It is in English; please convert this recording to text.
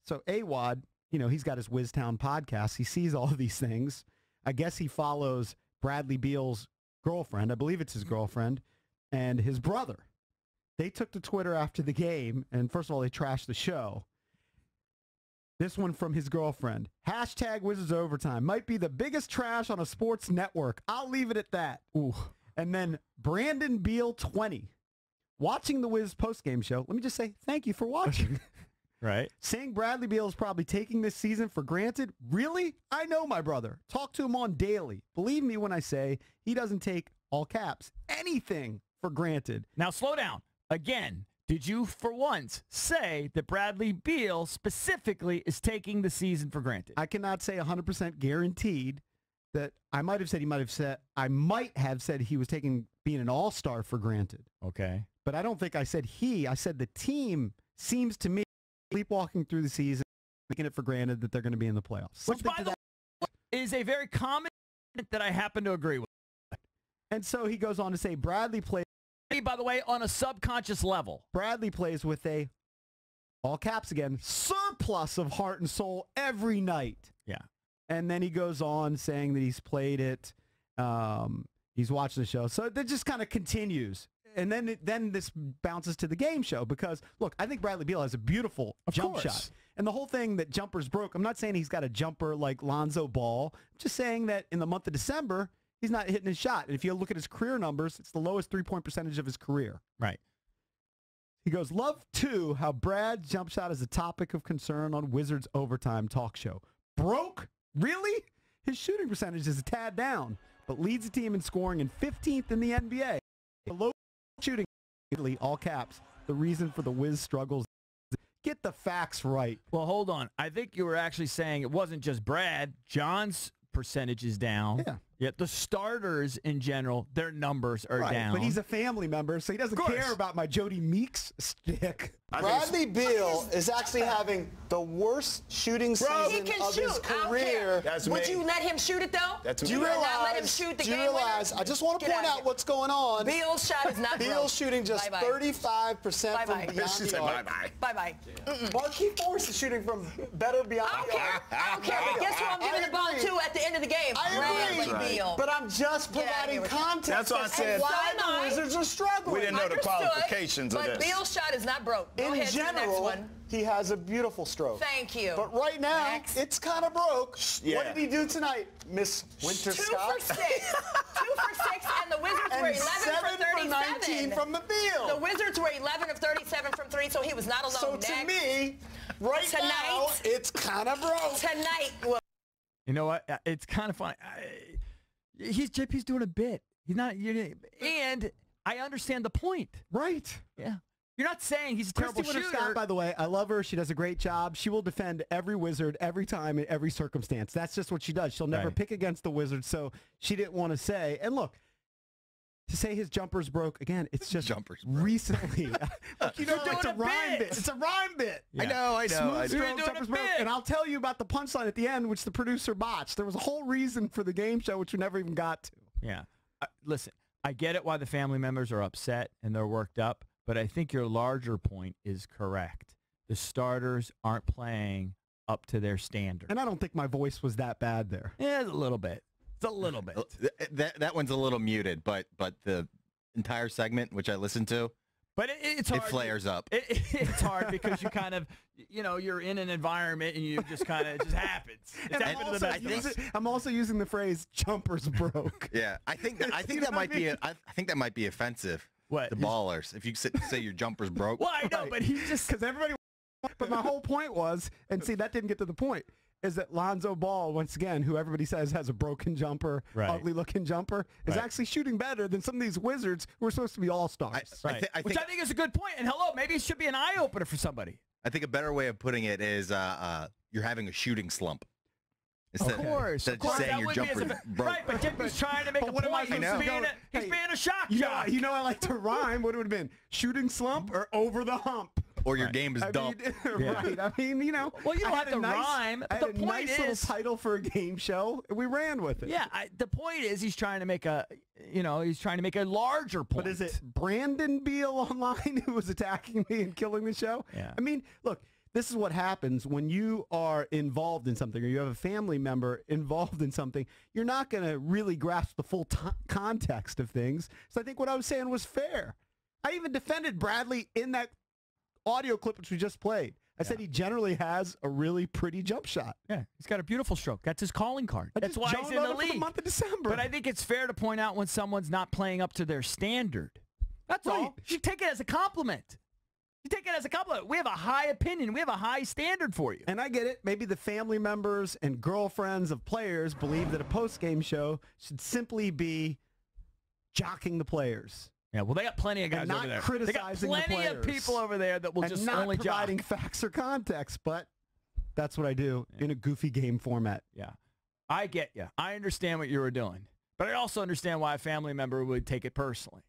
So AWOD, he's got his WizTown podcast. He sees all of these things. I guess he follows Bradley Beal's girlfriend. I believe it's his girlfriend and his brother. They took to Twitter after the game, and first of all, they trashed the show. This one from his girlfriend. # Wizards Overtime. Might be the biggest trash on a sports network. I'll leave it at that. Ooh. And then Brandon Beal 20. Watching the Wiz postgame show. Let me just say thank you for watching. Right. Saying Bradley Beal is probably taking this season for granted. Really? I know my brother. Talk to him on daily. Believe me when I say he doesn't take, all caps, anything for granted. Now slow down. Again, did you for once say that Bradley Beal specifically is taking the season for granted? I cannot say 100% guaranteed that I might have said he was taking being an all-star for granted. Okay. But I don't think I said he. I said the team seems to me sleepwalking through the season, taking it for granted that they're going to be in the playoffs. Which, by the way, is a very common that I happen to agree with. And so he goes on to say Bradley plays, by the way, on a subconscious level. Bradley plays with a, all caps again, surplus of heart and soul every night. Yeah. And then he goes on saying that he's played it. He's watching the show. So that just kind of continues. And then this bounces to the game show because, look, I think Bradley Beal has a beautiful jump shot. And the whole thing that jumpers broke, I'm not saying he's got a jumper like Lonzo Ball. I'm just saying that in the month of December, he's not hitting his shot. And if you look at his career numbers, it's the lowest three-point percentage of his career. Right. He goes, love, too, how Brad's jump shot is a topic of concern on Wizards Overtime talk show. Broke? Really? His shooting percentage is a tad down, but leads the team in scoring and 15th in the NBA. Low shooting, all caps. The reason for the Wiz struggles. Get the facts right. Well, hold on. I think you were actually saying it wasn't just Brad. John's percentage is down. Yeah. Yet the starters in general, their numbers are down. But he's a family member, so he doesn't care about my Jody Meeks stick. Bradley Beal is actually having the worst shooting season of his career. Would you let him shoot it, though? Do you realize, I just want to point out what's going on. Beal's shot is not Beal's shooting just 35% from beyond the arc. Bye-bye. Markieff Morris is shooting from better beyond the arc. I don't care. But guess who I'm giving the ball to at the end of the game? Bradley Beal. But I'm just providing context. That's why I said why the Wizards are struggling. We didn't know the qualifications of this. But Beal's shot is not broke. Go ahead to the next one. He has a beautiful stroke. Thank you. But right now, it's kind of broke. Yeah. What did he do tonight, Miss Winter Scott? 2 for 6. 2 for 6, and the Wizards were 11 for 37. 19 from the Beal. The Wizards were 11 of 37 from 3, so he was not alone. So to me, now, it's kind of broke. Tonight. You know what? It's kind of funny. JP's doing a bit. He's not, and I understand the point. Right. Yeah. You're not saying he's a terrible shooter. Scott, by the way, I love her. She does a great job. She will defend every Wizard every time in every circumstance. That's just what she does. She'll never pick against the Wizards, so she didn't want to say. And look, to say his jumper's broke, again, it's just recently. Look, it's a rhyme bit. It's a rhyme bit. Yeah. I know. Smooth stroke, jumper's broke. And I'll tell you about the punchline at the end, which the producer botched. There was a whole reason for the game show, which we never even got to. Yeah. Listen, I get it why the family members are upset and they're worked up, but I think your larger point is correct. The starters aren't playing up to their standard. And I don't think my voice was that bad there. Yeah, it's a little bit. It's a little bit. That one's a little muted, but the entire segment, which I listened to, but it's hard. It flares up. It's hard because you kind of, you're in an environment and you just kind of, it just happens. I'm also using the phrase "jumpers broke." Yeah, I think that might be offensive. What? The ballers? If you say your jumper's broke. Well, I know, but he's just because everybody. But my whole point was, and see, that didn't get to the point, is that Lonzo Ball, once again, who everybody says has a broken jumper, ugly-looking jumper, is actually shooting better than some of these Wizards who are supposed to be all-stars. Which I think is a good point. And hello, maybe it should be an eye-opener for somebody. I think a better way of putting it is you're having a shooting slump. Of course. Instead of saying your jumper's broke. Right, but Jimmy's trying to make a point. He's being a shock jock. I like to rhyme. What would it have been? Shooting slump or over the hump? Or your game is dumped. Right. I mean, Well, you don't have to rhyme. I had a nice little title for a game show. And we ran with it. Yeah. The point is he's trying to make a, he's trying to make a larger point. But is it Brandon Beal online who was attacking me and killing the show? Yeah. I mean, look, this is what happens when you are involved in something or you have a family member involved in something. You're not going to really grasp the full context of things. So I think what I was saying was fair. I even defended Bradley in that audio clip which we just played. I said he generally has a really pretty jump shot. Yeah, he's got a beautiful stroke. That's his calling card. That's why he's in the league. For the month of December. But I think it's fair to point out when someone's not playing up to their standard. That's all. You take it as a compliment. You take it as a compliment. We have a high opinion. We have a high standard for you. And I get it. Maybe the family members and girlfriends of players believe that a post-game show should simply be jocking the players. Yeah, well, they got plenty of guys over there. They got plenty of people over there that will just only jock. Not providing facts or context, but that's what I do in a goofy game format. Yeah, I get you. I understand what you were doing. But I also understand why a family member would take it personally.